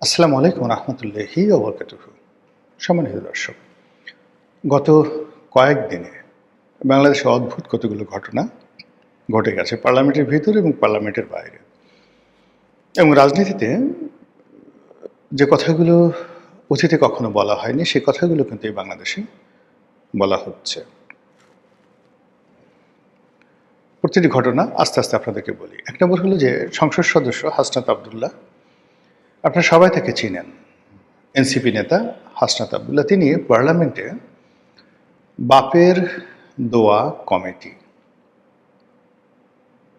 আসসালামু আলাইকুম রহমতুল্লাহি ওয়া বারাকাতুহু। সম্মানিত দর্শক, গত কয়েকদিনে বাংলাদেশে অদ্ভুত কতগুলো ঘটনা ঘটে গেছে পার্লামেন্টের ভিতরে এবং পার্লামেন্টের বাইরে। এবং রাজনীতিতে যে কথাগুলো অতীতে কখনো বলা হয়নি, সে কথাগুলো কিন্তু এই বাংলাদেশে বলা হচ্ছে। প্রতিটি ঘটনা আস্তে আস্তে আপনাদেরকে বলি। এক নম্বর হলো যে সংসদ সদস্য হাসনাত আবদুল্লাহ, আপনারা সবাই তাকে চিনেন। এনসিপি নেতা হাসনাত আবদুল্লাহ, তিনি পার্লামেন্টে বাপের দোয়া কমিটি,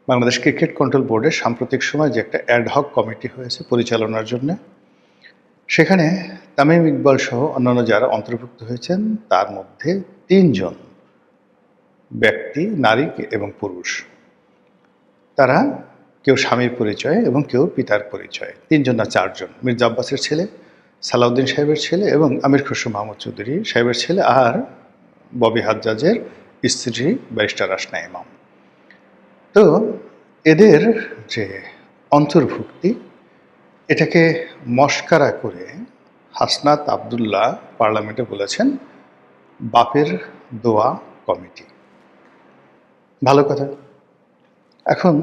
বাংলাদেশ ক্রিকেট কন্ট্রোল বোর্ডের সাম্প্রতিক সময় যে একটা অ্যাডহক কমিটি হয়েছে পরিচালনার জন্য, সেখানে তামিম ইকবাল সহ অন্যান্য যারা অন্তর্ভুক্ত হয়েছেন তার মধ্যে ৩ জন ব্যক্তি, নারী এবং পুরুষ, তারা কেউ স্বামীর পরিচয়ে এবং কেউ পিতার পরিচয়ে, ৩ জন না ৪ জন, মির্জা আব্বাসের ছেলে, সালাউদ্দিন সাহেবের ছেলে এবং আমির খসরু মাহমুদ চৌধুরী সাহেবের ছেলে, আর ববি হাজ্জাজের স্ত্রী ব্যারিস্টার রাসনা ইমাম। তো এদের যে অন্তর্ভুক্তি, এটাকে মশকারা করে হাসনাত আবদুল্লাহ পার্লামেন্টে বলেছেন বাপের দোয়া কমিটি। ভালো কথা। এখন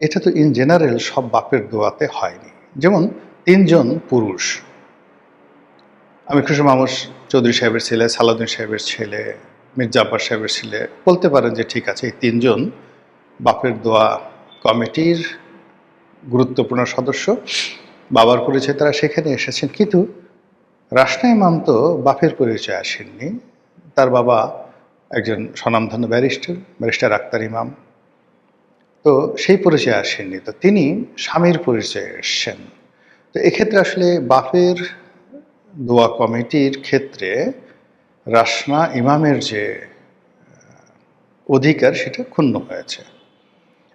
এটা তো ইন জেনারেল সব বাপের দোয়াতে হয়নি। যেমন ৩ জন পুরুষ, আমির খসরু মাহমুদ চৌধুরী সাহেবের ছেলে, সালাউদ্দিন সাহেবের ছেলে, মির্জা আব্বাস সাহেবের ছেলে, বলতে পারেন যে ঠিক আছে, এই ৩ জন বাপের দোয়া কমিটির গুরুত্বপূর্ণ সদস্য, বাবার পরিচয় তারা সেখানে এসেছেন। কিন্তু রাসনা ইমাম তো বাপের পরিচয় আসেননি। তার বাবা একজন স্বনামধন্য ব্যারিস্টার আক্তার ইমাম, তো সেই পরিচয় আসেননি। তো তিনি স্বামীর পরিচয়ে এসছেন। তো এক্ষেত্রে আসলে বাপের দোয়া কমিটির ক্ষেত্রে রাসনা ইমামের যে অধিকার, সেটা ক্ষুণ্ণ হয়েছে।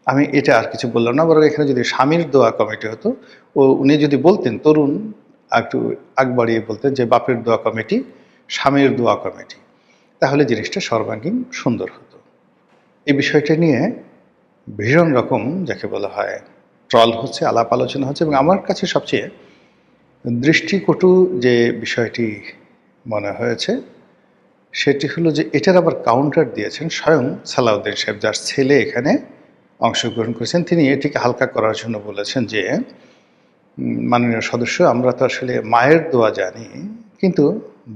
আমি এটা আর কিছু বললাম না, বরং এখানে যদি স্বামীর দোয়া কমিটি হতো, উনি যদি বলতেন, তরুণ একটু আগ বাড়িয়ে বলতেন যে বাপের দোয়া কমিটি, স্বামীর দোয়া কমিটি, তাহলে জিনিসটা সর্বাঙ্গীন সুন্দর হতো। এই বিষয়টা নিয়ে ভীষণ রকম যাকে বলা হয় ট্রল হচ্ছে, আলাপ আলোচনা হচ্ছে, এবং আমার কাছে সবচেয়ে দৃষ্টিকটু যে বিষয়টি মনে হয়েছে সেটি হলো যে এটার আবার কাউন্টার দিয়েছেন স্বয়ং সালাউদ্দিন সাহেব, যার ছেলে এখানে অংশগ্রহণ করেছেন। তিনি এটিকে হালকা করার জন্য বলেছেন যে মাননীয় সদস্য, আমরা তো আসলে মায়ের দোয়া জানি, কিন্তু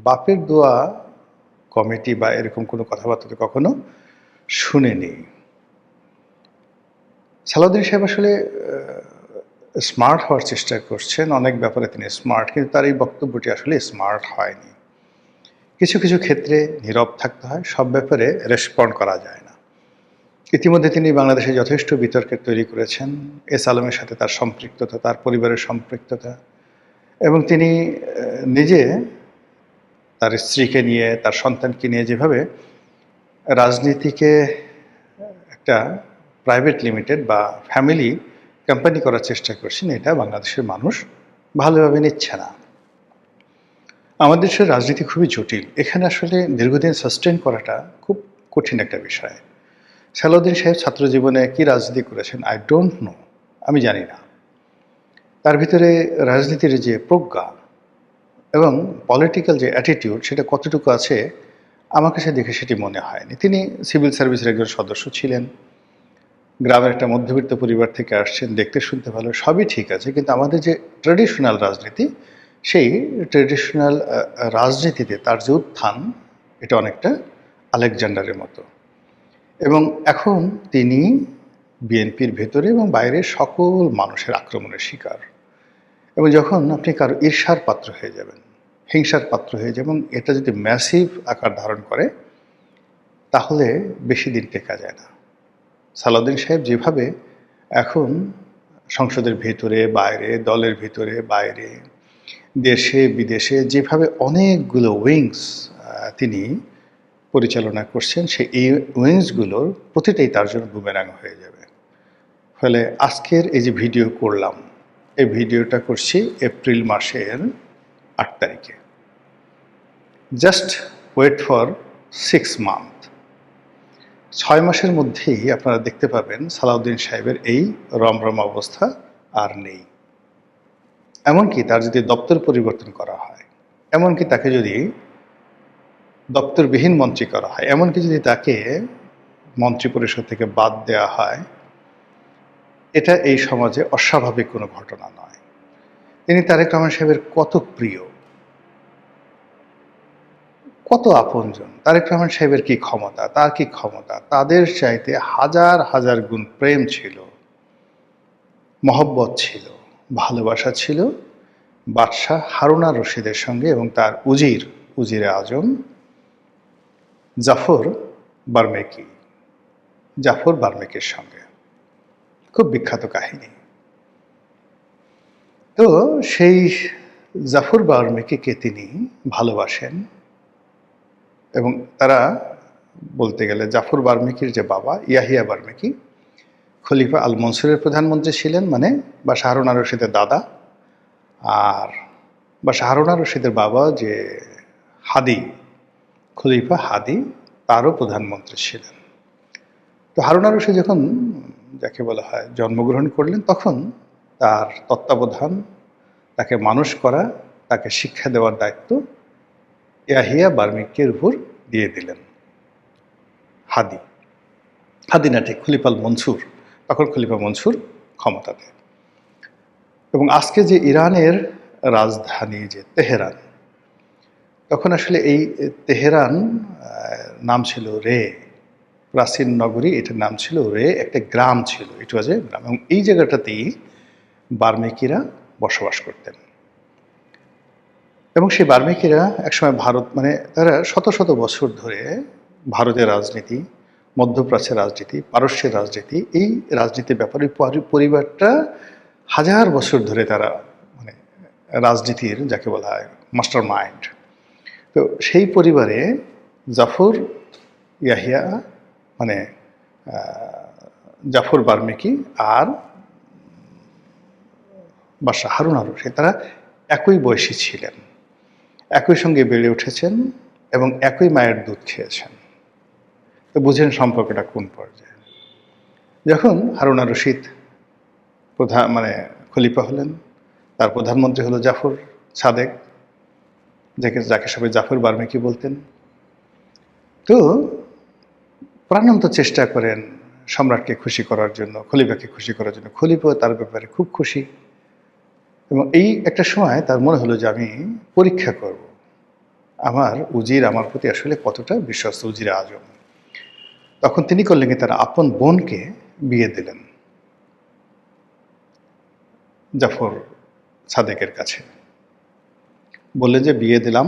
বাপের দোয়া কমিটি বা এরকম কোনো কথাবার্তা তো কখনো শুনেনি। সালাউদ্দিন সাহেব আসলে স্মার্ট হওয়ার চেষ্টা করছেন, অনেক ব্যাপারে তিনি স্মার্ট, কিন্তু তার এই বক্তব্যটি আসলে স্মার্ট হয়নি। কিছু কিছু ক্ষেত্রে নীরব থাকতে হয়, সব ব্যাপারে রেসপন্ড করা যায় না। ইতিমধ্যে তিনি বাংলাদেশে যথেষ্ট বিতর্কের তৈরি করেছেন এস আলমের সাথে তার সম্পৃক্ততা, তার পরিবারের সম্পৃক্ততা, এবং তিনি নিজে তার স্ত্রীকে নিয়ে, তার সন্তানকে নিয়ে যেভাবে রাজনীতিকে একটা প্রাইভেট লিমিটেড বা ফ্যামিলি কোম্পানি করার চেষ্টা করছেন, এটা বাংলাদেশের মানুষ ভালোভাবে নিচ্ছে না। আমাদের দেশের রাজনীতি খুবই জটিল, এখানে আসলে দীর্ঘদিন সাস্টেন করাটা খুব কঠিন একটা বিষয়। সালাউদ্দিন সাহেব ছাত্র জীবনে কী রাজনীতি করেছেন আই ডোন্ট নো, আমি জানি না। তার ভিতরে রাজনীতির যে প্রজ্ঞা এবং পলিটিক্যাল যে অ্যাটিটিউড, সেটা কতটুকু আছে আমার কাছে দেখে সেটি মনে হয়নি। তিনি সিভিল সার্ভিসের একজন সদস্য ছিলেন, গ্রামের একটা মধ্যবিত্ত পরিবার থেকে আসছেন, দেখতে শুনতে ভালো, সবই ঠিক আছে, কিন্তু আমাদের যে ট্র্যাডিশনাল রাজনীতি, সেই ট্র্যাডিশনাল রাজনীতিতে তার যে উত্থান, এটা অনেকটা আলেকজান্ডারের মতো। এবং এখন তিনি বিএনপির ভেতরে এবং বাইরে সকল মানুষের আক্রমণের শিকার। এবং যখন আপনি কারো ঈর্ষার পাত্র হয়ে যাবেন, হিংসার পাত্র হয়ে যাবেন, এটা যদি ম্যাসিভ আকার ধারণ করে, তাহলে বেশি দিন টেকা যায় না। সালাউদ্দিন সাহেব যেভাবে এখন সংসদের ভেতরে বাইরে, দলের ভিতরে বাইরে, দেশে বিদেশে যেভাবে অনেকগুলো উইংস তিনি পরিচালনা করছেন, সেই এই উইংসগুলোর প্রতিটাই তার জন্য বুমেরাং হয়ে যাবে। ফলে আজকের এই যে ভিডিও করলাম, এই ভিডিওটা করছি এপ্রিল মাসের ৮ তারিখে। জাস্ট ওয়েট ফর 6 মান্থ, 6 মাসের মধ্যেই আপনারা দেখতে পাবেন সালাউদ্দিন সাহেবের এই রমরমা অবস্থা আর নেই। এমনকি তার যদি দপ্তর পরিবর্তন করা হয়, এমনকি তাকে যদি দপ্তরবিহীন মন্ত্রী করা হয়, এমনকি যদি তাকে মন্ত্রিপরিষদ থেকে বাদ দেওয়া হয়, এটা এই সমাজে অস্বাভাবিক কোনো ঘটনা নয়। তিনি তারেক রহমান সাহেবের কত প্রিয়, কত আপনজন। তারেক রহমান সাহেবের কি ক্ষমতা, তার কি ক্ষমতা, তাদের চাইতে হাজার হাজার গুণ প্রেম ছিল, মহব্বত ছিল, ভালোবাসা ছিল বাদশাহ হারুন আর রশিদের সঙ্গে এবং তার উজিরে আজম জাফর বার্মেকির সঙ্গে। খুব বিখ্যাত কাহিনী। তো সেই জাফর বার্মেকিকে তিনি ভালোবাসেন এবং তারা বলতে গেলে জাফর বার্মেকির যে বাবা ইয়াহিয়া বার্মেকি খলিফা আল মনসুরের প্রধানমন্ত্রী ছিলেন, মানে বাদশাহ হারুন আর রশিদের দাদা। আর বাদশাহ হারুন আর রশিদের বাবা যে খলিফা হাদি, তারও প্রধানমন্ত্রী ছিলেন। তো হারুন আর রশিদ যখন যাকে বলা হয় জন্মগ্রহণ করলেন, তখন তার তত্ত্বাবধান, তাকে মানুষ করা, তাকে শিক্ষা দেওয়ার দায়িত্ব ইয়াহিয়া বার্মেকির উপর দিয়ে দিলেন হাদি না, ঠিক খলিফা আল মনসুর। তখন খলিফা মনসুর ক্ষমতা দেয়। এবং আজকে যে ইরানের রাজধানী যে তেহরান, তখন আসলে এই তেহরান নাম ছিল রে, প্রাচীন নগরী, এটার নাম ছিল রে, একটা গ্রাম ছিল, ইট ওয়াজ এ গ্রাম। এবং এই জায়গাটাতেই বার্মেকিরা বসবাস করতেন। এবং সেই বার্মেকিরা একসময় তারা শত শত বছর ধরে ভারতের রাজনীতি, মধ্যপ্রাচ্যের রাজনীতি, পারস্যের রাজনীতি, এই রাজনীতির ব্যাপারে পরিবারটা হাজার বছর ধরে তারা রাজনীতির যাকে বলা হয় মাস্টার মাইন্ড। তো সেই পরিবারে জাফর বার্মেকি আর বাদশাহ হারুন আর রশিদ তারা একই বয়সী ছিলেন, একই সঙ্গে বেড়ে উঠেছেন এবং একই মায়ের দুধ খেয়েছেন। তো বুঝেন সম্পর্কটা কোন পর্যায়ে। যখন হারুন আর রশিদ খলিফা হলেন, তার প্রধানমন্ত্রী হলো জাফর সাদেক, যাকে সবাই জাফর বার্মেকি বলতেন। তো প্রাণান্ত চেষ্টা করেন সম্রাটকে খুশি করার জন্য, খলিফাকে খুশি করার জন্য। খলিফা তার ব্যাপারে খুব খুশি এবং এই একটা সময় তার মনে হলো যে আমি পরীক্ষা করব আমার আমার প্রতি আসলে কতটা বিশ্বস্ত উজিরে আজম। তখন তিনি করলেন কি, তার আপন বোনকে বিয়ে দিলেন জাফর সাদেকের কাছে। বললেন যে বিয়ে দিলাম,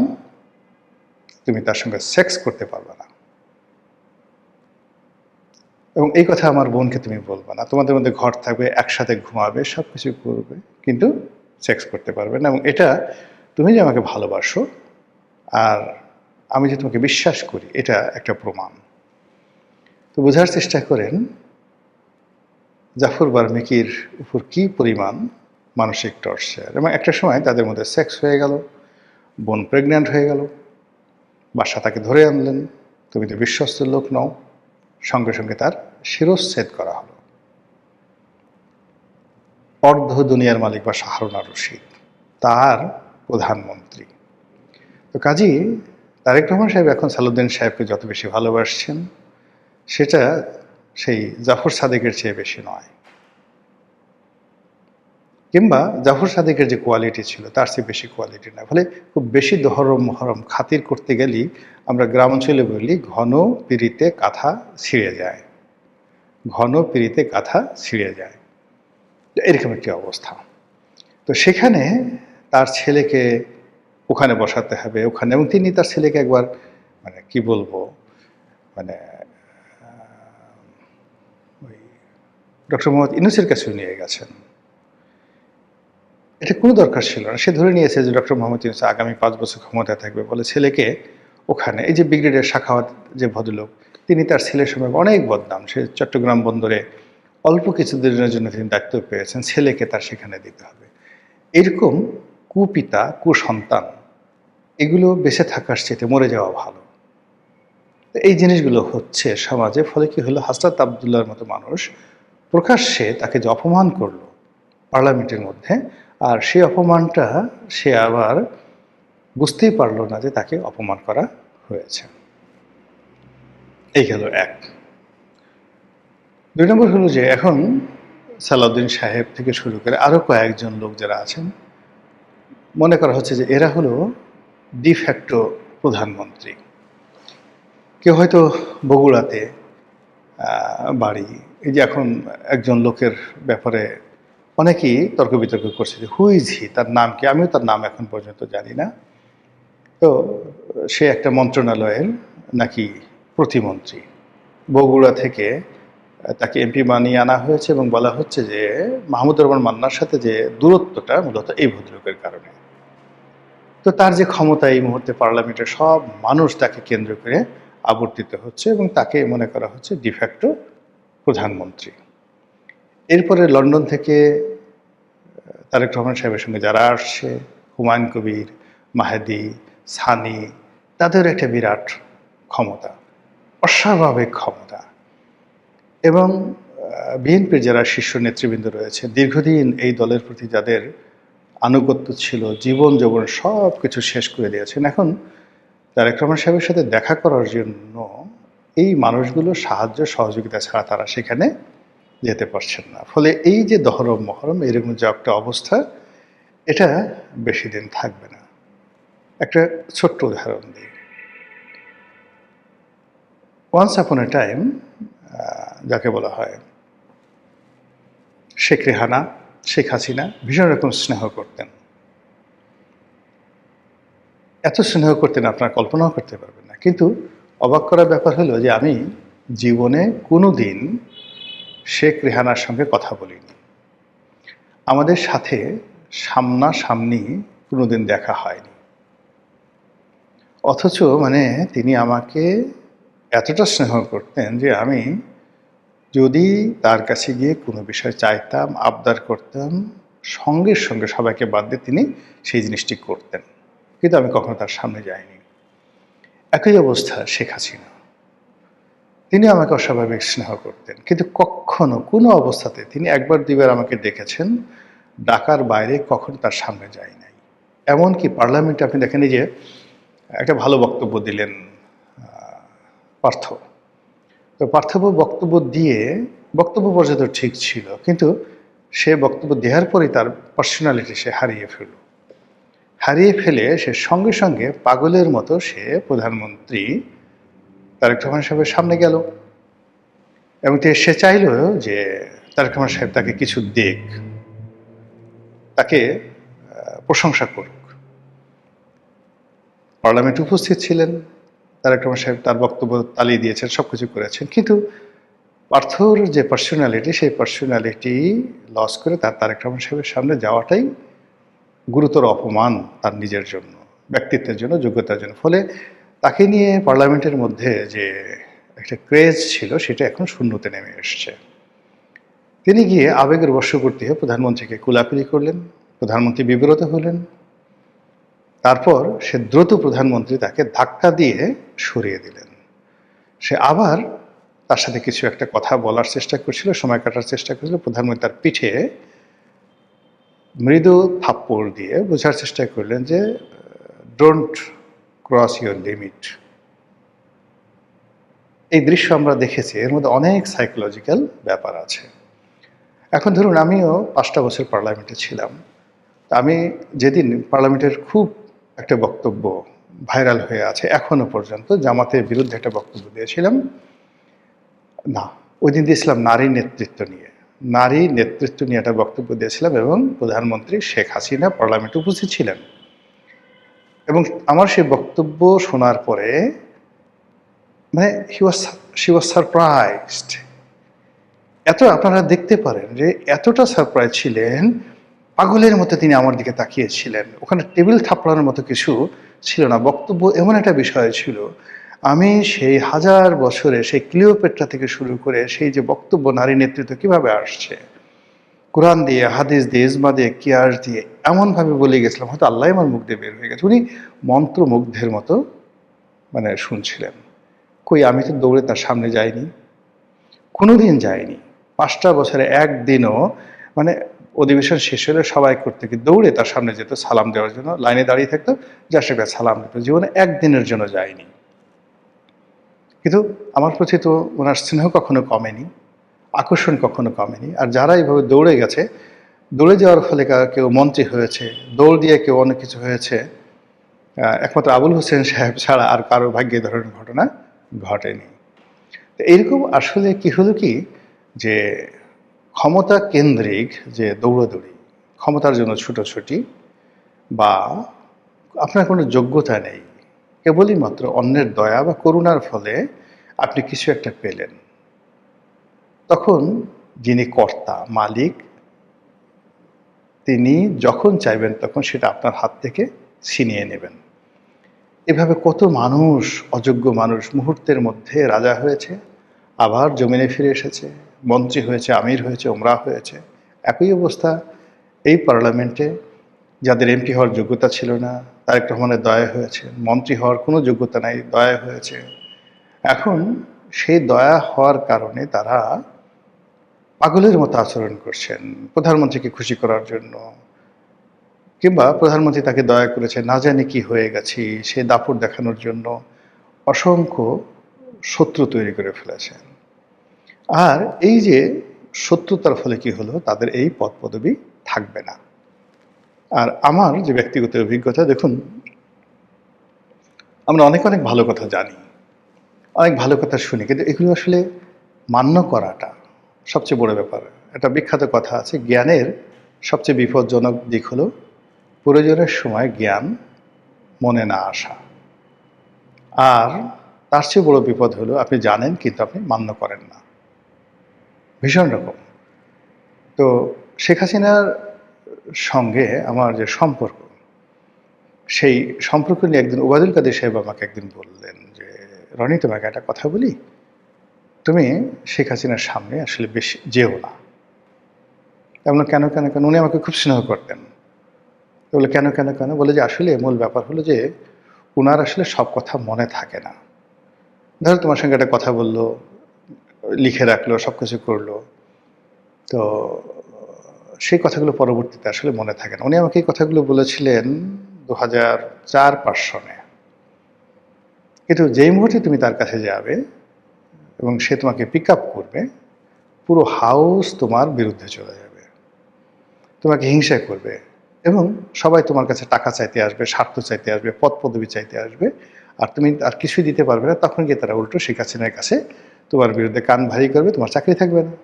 তুমি তার সঙ্গে সেক্স করতে পারবে না, এবং এই কথা আমার বোনকে তুমি বলবে না। তোমাদের মধ্যে ঘর থাকবে, একসাথে ঘুমাবে, সব কিছু করবে, কিন্তু সেক্স করতে পারবে না। এবং এটা তুমি যে আমাকে ভালোবাসো আর আমি যে তোমাকে বিশ্বাস করি, এটা একটা প্রমাণ। তো বোঝার চেষ্টা করেন জাফর বার্মেকির উপর কি পরিমাণ মানসিক টর্চার। এবং একটা সময় তাদের মধ্যে সেক্স হয়ে গেল, বোন প্রেগন্যান্ট হয়ে গেল, বাদশা তাকে ধরে আনলেন, তুমি তো বিশ্বস্ত লোক নও। সঙ্গে সঙ্গে তার শিরচ্ছেদ করা হলো। অর্ধ দুনিয়ার মালিক বাদশাহ হারুন আর রশিদ, তার প্রধানমন্ত্রী। তো কাজী তারেক রহমান সাহেব এখন সালাউদ্দিন সাহেবকে যত বেশি ভালোবাসছেন, সেটা সেই জাফর সাদেকের চেয়ে বেশি নয়, কিংবা জাফর সাদেকের যে কোয়ালিটি ছিল তার চেয়ে বেশি কোয়ালিটি না। ফলে খুব বেশি দহরম মহরম খাতির করতে গেলেই আমরা গ্রাম অঞ্চলে বলি ঘন পিড়িতে কাঁথা ছিঁড়ে যায়, ঘন পিড়িতে কাঁথা ছিঁড়ে যায়, এরকম একটি অবস্থা। তো সেখানে তার ছেলেকে ওখানে বসাতে হবে, ওখানে, এবং তিনি তার ছেলেকে একবার কি বলবো ওই ডক্টর মোহাম্মদ ইউনূসের কাছেও নিয়ে গেছেন। এটা কোনো দরকার ছিল না। সে ধরে নিয়েছে যে ডক্টর মোহাম্মদ ইউনূস আগামী 5 বছর ক্ষমতায় থাকবে বলে ছেলেকে ওখানে, এই যে ব্রিগেডিয়ার সাখাওয়াত যে ভদ্রলোক, তিনি তার ছেলের সময় অনেক বদনাম, সে চট্টগ্রাম বন্দরে অল্প কিছুদিনের জন্য তিনি দায়িত্ব পেয়েছেন, ছেলেকে তার সেখানে দিতে হবে। এরকম কুপিতা, কুসন্তান, এগুলো বেঁচে থাকার চেয়ে মরে যাওয়া ভালো। এই জিনিসগুলো হচ্ছে সমাজে। ফলে কি হলো, হাসরাত আবদুল্লাহর মতো মানুষ প্রকাশ্যে তাকে যে অপমান করলো পার্লামেন্টের মধ্যে, আর সেই অপমানটা সে আবার বুঝতেই পারল না যে তাকে অপমান করা হয়েছে। এই গেল এক। ২ নম্বর হলো যে এখন সালাউদ্দিন সাহেব থেকে শুরু করে আরও কয়েকজন লোক যারা আছেন, মনে করা হচ্ছে যে এরা হলো ডিফ্যাক্টো প্রধানমন্ত্রী। কেউ হয়তো বগুড়াতে বাড়ি। এই যে এখন একজন লোকের ব্যাপারে অনেকেই তর্ক বিতর্ক করছে যে হু ইজ হি, তার নাম কি? আমিও তার নাম এখন পর্যন্ত জানি না। তো সে একটা মন্ত্রণালয়ের নাকি প্রতিমন্ত্রী। বগুড়া থেকে তাকে এমপি বানিয়ে আনা হয়েছে এবং বলা হচ্ছে যে মাহমুদুর রহমান মান্নার সাথে যে দূরত্বটা মূলত এই ভদ্রলোকের কারণে। তো তার যে ক্ষমতা এই মুহূর্তে পার্লামেন্টের সব মানুষ তাকে কেন্দ্র করে আবর্তিত হচ্ছে এবং তাকে মনে করা হচ্ছে ডিফ্যাক্টো প্রধানমন্ত্রী। এরপরে লন্ডন থেকে তারেক রহমান সাহেবের সঙ্গে যারা আসছে, হুমায়ুন কবির, মাহেদী, সানি, তাদের একটা বিরাট ক্ষমতা, অস্বাভাবিক ক্ষমতা। এবং বিএনপির যারা শীর্ষ নেতৃবৃন্দ রয়েছে, দীর্ঘদিন এই দলের প্রতি যাদের আনুগত্য ছিল, জীবন যৌবন সব কিছু শেষ করে দিয়েছেন। এখন তারেক রহমান সাহেবের সাথে দেখা করার জন্য এই মানুষগুলো সাহায্য সহযোগিতা ছাড়া তারা সেখানে যেতে পারছেন না। ফলে এই যে দহরম মহরম এরকম যে একটা অবস্থা, এটা বেশি দিন থাকবে না। একটা ছোট্ট উদাহরণ দিই। ওয়ান্স আপন এ টাইম যাকে বলা হয় শেখ রেহানা, শেখ হাসিনা ভীষণ রকম স্নেহ করতেন। এত স্নেহ করতেন আপনারা কল্পনাও করতে পারবেন না। কিন্তু অবাক করার ব্যাপার হলো যে আমি জীবনে কোনো দিন শেখ রেহানার সঙ্গে কথা বলিনি। আমাদের সাথে সামনাসামনি কোনোদিন দেখা হয়নি। অথচ মানে তিনি আমাকে এতটা স্নেহ করতেন যে আমি যদি তার কাছে গিয়ে কোনো বিষয় চাইতাম, আবদার করতাম, সঙ্গে সঙ্গে সবাইকে বাদ দিয়ে তিনি সেই জিনিসটি করতেন। কিন্তু আমি কখনো তার সামনে যাইনি। একই অবস্থা শেখ হাসিনা। তিনি আমাকে অস্বাভাবিক স্নেহ করতেন, কিন্তু কখনো কোনো অবস্থাতে তিনি একবার দুইবার আমাকে ডেকেছেন, ডাকার বাইরে কখনো তার সামনে যাই নাই। এমনকি পার্লামেন্টে আপনি দেখেন যে একটা ভালো বক্তব্য দিলেন পার্থ। তো পার্থবাবু বক্তব্য দিয়ে বক্তব্য পর্যন্ত ঠিক ছিল, কিন্তু সে বক্তব্য দেওয়ার পরেই তার পার্সোনালিটি সে হারিয়ে ফেলে সে সঙ্গে সঙ্গে পাগলের মতো সে প্রধানমন্ত্রী তারেক রহমান সাহেবের সামনে গেল এবং সে চাইল যে তারেক রহমান সাহেব তাকে কিছু দেখ, তাকে প্রশংসা করুক। পার্লামেন্টে উপস্থিত ছিলেন, তারেক রহমান সাহেব তার বক্তব্য তালিয়ে দিয়েছেন, সব কিছু করেছেন, কিন্তু পার্থর যে পার্সোনালিটি, সেই পার্সোনালিটি লস করে তারেক রহমান সাহেবের সামনে যাওয়াটাই গুরুতর অপমান তার নিজের জন্য, ব্যক্তিত্বের জন্য, যোগ্যতার জন্য। ফলে তাকে নিয়ে পার্লামেন্টের মধ্যে যে একটা ক্রেজ ছিল সেটা এখন শূন্যতে নেমে এসছে। তিনি গিয়ে আবেগের বশবর্তী হয়ে প্রধানমন্ত্রীকে কুলাকুলি করলেন, প্রধানমন্ত্রী বিব্রত হলেন। তারপর সে দ্রুত প্রধানমন্ত্রী তাকে ধাক্কা দিয়ে সরিয়ে দিলেন। সে আবার তার সাথে কিছু একটা কথা বলার চেষ্টা করছিল, সময় কাটার চেষ্টা করছিল। প্রধানমন্ত্রী তার পিঠে মৃদু থাপ্পড় দিয়ে বোঝার চেষ্টা করলেন যে ডোন্ট ক্রস ইউর লিমিট। এই দৃশ্য আমরা দেখেছি, এর মধ্যে অনেক সাইকোলজিক্যাল ব্যাপার আছে। এখন ধরুন আমিও 5টা বছর পার্লামেন্টে ছিলাম। আমি যেদিন পার্লামেন্টের খুব একটা বক্তব্য ভাইরাল হয়ে আছে এখনো পর্যন্ত, জামাতের বিরুদ্ধে একটা বক্তব্য দিয়েছিলাম, না ওই দিন দিয়েছিলাম নারী নেতৃত্ব নিয়ে। নারী নেতৃত্ব নিয়ে একটা বক্তব্য দিয়েছিলাম এবং প্রধানমন্ত্রী শেখ হাসিনা পার্লামেন্টে উপস্থিত ছিলেন। এবং আমার সেই বক্তব্য শোনার পরে মানে শি ওয়াজ সারপ্রাইজড। এত আপনারা দেখতে পারেন যে এতটা সারপ্রাইজ ছিলেন, পাগলের মতো তিনি আমার দিকে তাকিয়েছিলেন। ওখানে টেবিল থাপড়ানোর মতো কিছু ছিল না। বক্তব্য এমন একটা বিষয় ছিল, আমি সেই হাজার বছরে সেই ক্লিওপেট্রা থেকে শুরু করে সেই যে বক্তব্য নারী নেতৃত্ব কিভাবে আসছে, কোরআন দিয়ে, হাদিস দিয়ে, ইজমা দিয়ে, কিয়াস দিয়ে এমনভাবে বলে গেছিলাম, হয়তো আল্লাহ আমার মুখ দিয়ে বের হয়ে গেছে। উনি মন্ত্রমুগ্ধের মতো মানে শুনছিলেন। কই আমি তো দৌড়ে তার সামনে যাইনি, কোনোদিন যাইনি। 5টা বছরে একদিনও মানে অধিবেশন শেষ হলে সবাই করতে কি দৌড়ে তার সামনে যেত সালাম দেওয়ার জন্য, লাইনে দাঁড়িয়ে থাকতো, যার সঙ্গে সালাম দিত। জীবনে একদিনের জন্য যায়নি। কিন্তু আমার প্রতি তো ওনার স্নেহ কখনো কমেনি, আকর্ষণ কখনো কমেনি। আর যারা এইভাবে দৌড়ে গেছে, দৌড়ে যাওয়ার ফলে কেউ মন্ত্রী হয়েছে, দৌড় দিয়ে কেউ অনেক কিছু হয়েছে, একমাত্র আবুল হোসেন সাহেব ছাড়া আর কারো ভাগ্যে এই ধরনের ঘটনা ঘটেনি। তো এইরকম আসলে কি হলো কি, যে ক্ষমতা কেন্দ্রিক যে দৌড়াদৌড়ি, ক্ষমতার জন্য ছুটোছুটি, বা আপনার কোনো যোগ্যতা নেই, কেবলই মাত্র অন্যের দয়া বা করুণার ফলে আপনি কিছু একটা পেলেন, তখন যিনি কর্তা মালিক, তিনি যখন চাইবেন তখন সেটা আপনার হাত থেকে ছিনিয়ে নেবেন। এভাবে কত মানুষ, অযোগ্য মানুষ মুহূর্তের মধ্যে রাজা হয়েছে, আবার জমিনে ফিরে এসেছে, মন্ত্রী হয়েছে, আমির হয়েছে, ওমরা হয়েছে। একই অবস্থা এই পার্লামেন্টে যাদের এমপি হওয়ার যোগ্যতা ছিল না, তারেক রহমানের দয়া হয়েছে, মন্ত্রী হওয়ার কোনো যোগ্যতা নাই, দয়া হয়েছে। এখন সেই দয়া হওয়ার কারণে তারা পাগলের মতো আচরণ করছেন প্রধানমন্ত্রীকে খুশি করার জন্য, কিংবা প্রধানমন্ত্রী তাকে দয়া করেছে, না জানি কি হয়ে গেছি সে দাপট দেখানোর জন্য অসংখ্য শত্রু তৈরি করে ফেলেছেন। আর এই যে শত্রুতার ফলে কি হলো, তাদের এই পদ পদবি থাকবে না। আর আমার যে ব্যক্তিগত অভিজ্ঞতা, দেখুন, আমরা অনেক অনেক ভালো কথা জানি, অনেক ভালো কথা শুনি, কিন্তু এগুলো আসলে মান্য করাটা সবচেয়ে বড় ব্যাপার। একটা বিখ্যাত কথা আছে, জ্ঞানের সবচেয়ে বিপজ্জনক দিক হলো প্রয়োজনের সময় জ্ঞান মনে না আসা। আর তার চেয়ে বড় বিপদ হলো আপনি জানেন কিন্তু আপনি মান্য করেন না। ভীষণ রকম। তো শেখ হাসিনার সঙ্গে আমার যে সম্পর্ক, সেই সম্পর্ক নিয়ে একদিন ওবায়দুল কাদের সাহেব আমাকে একদিন বললেন যে, রনি, তোমাকে একটা কথা বলি, তুমি শেখ হাসিনার সামনে আসলে বেশি যেও না। এমন কেন কেন কেন? উনি আমাকে খুব স্নেহ করতেন। বলে কেন কেন কেন? বলে যে আসলে মূল ব্যাপার হলো যে উনার আসলে সব কথা মনে থাকে না। ধরো তোমার সঙ্গে একটা কথা বললো, লিখে রাখলো, সব কিছু করলো, তো সেই কথাগুলো পরবর্তীতে আসলে মনে থাকে না। উনি আমাকে এই কথাগুলো বলেছিলেন 2004-5 সনে। কিন্তু যেই মুহূর্তে তুমি তার কাছে যাবে এবং সে তোমাকে পিক আপ করবে, পুরো হাউস তোমার বিরুদ্ধে চলে যাবে, তোমাকে হিংসা করবে, এবং সবাই তোমার কাছে টাকা চাইতে আসবে, স্বার্থ চাইতে আসবে, পদ পদবি চাইতে আসবে, আর তুমি আর কিছুই দিতে পারবে না। তখন গিয়ে তারা উল্টো শেখ হাসিনার কাছে তোমার বিরুদ্ধে কান ভারী করবে, তোমার চাকরি থাকবে না।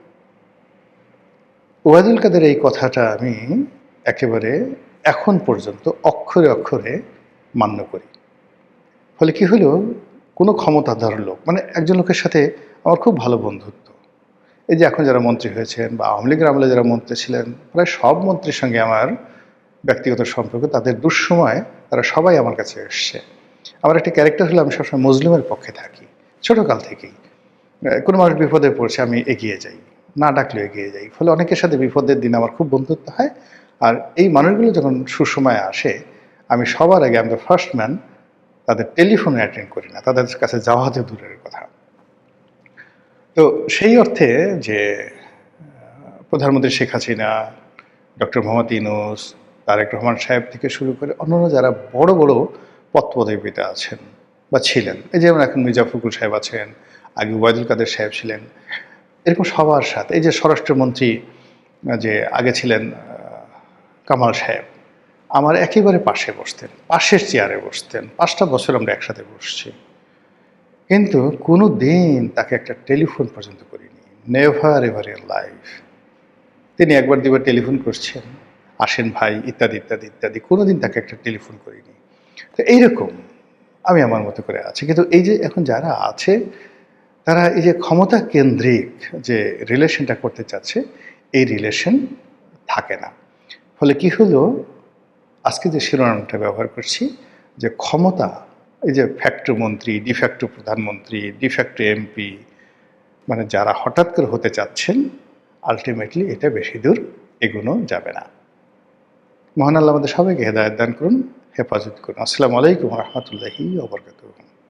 ওবায়দুল কাদের এই কথাটা আমি একেবারে এখন পর্যন্ত অক্ষরে অক্ষরে মান্য করি। ফলে কি হলো, কোনো ক্ষমতাধর লোক, মানে একজন লোকের সাথে আমার খুব ভালো বন্ধুত্ব, এই যে এখন যারা মন্ত্রী হয়েছেন বা আওয়ামী লীগের আমলে যারা মন্ত্রী ছিলেন, প্রায় সব মন্ত্রীর সঙ্গে আমার ব্যক্তিগত সম্পর্ক, তাদের দুঃসময় তারা সবাই আমার কাছে এসছে। আমার একটা ক্যারেক্টার হলো আমি সবসময় মজলুমের পক্ষে থাকি, ছোটোকাল থেকেই। কোনো মানুষ বিপদে পড়ছে আমি এগিয়ে যাই, না ডাকলেও এগিয়ে যাই। ফলে অনেকের সাথে বিপদের দিন আমার খুব বন্ধুত্ব হয়। আর এই মানুষগুলো যখন সুসময়ে আসে, আমি সবার আগে, আমি দ্য ফার্স্ট ম্যান, তাদের টেলিফোনে অ্যাটেন্ড করি না, তাদের কাছে যাওয়া হতে দূরের কথা। তো সেই অর্থে যে প্রধানমন্ত্রী শেখ হাসিনা, ডক্টর মোহাম্মদ ইউনূস, তারেক রহমান সাহেব থেকে শুরু করে অন্যান্য যারা বড় বড় পদ পদবিতে আছেন বা ছিলেন, এই যেমন এখন মির্জা ফখরুল সাহেব আছেন, আগে ওবায়দুল কাদের সাহেব ছিলেন, এরকম সবার সাথে, এই যে স্বরাষ্ট্রমন্ত্রী যে আগে ছিলেন কামাল সাহেব, আমার একেবারে পাশে বসতেন, পাশের চেয়ারে বসতেন, 5টা বছর আমরা একসাথে বসছি, কিন্তু কোনো দিন তাকে একটা টেলিফোন পর্যন্ত করিনি। Never ever in life. তিনি একবার দুবার টেলিফোন করছেন, আসেন ভাই, ইত্যাদি ইত্যাদি ইত্যাদি, কোনোদিন তাকে একটা টেলিফোন করিনি। তো এইরকম আমি আমার মতো করে আছি। কিন্তু এই যে এখন যারা আছে, তারা এই যে ক্ষমতা কেন্দ্রিক যে রিলেশনটা করতে চাচ্ছে, এই রিলেশন থাকে না। ফলে কি হলো, আজকে যে শিরোনামটা ব্যবহার করছি, যে ক্ষমতা, এই যে ফ্যাক্টো মন্ত্রী, ডিফ্যাক্টো প্রধানমন্ত্রী, ডিফ্যাক্টো এমপি, মানে যারা হঠাৎ করে হতে চাচ্ছেন, আলটিমেটলি এটা বেশি দূর এগোনো যাবে না। মহান আল্লাহ আমাদের সবাইকে হেদায়েত দান করুন, হেফাজত করুন। আসসালামু আলাইকুম ওয়া রাহমাতুল্লাহি ওয়া বারাকাতুহু।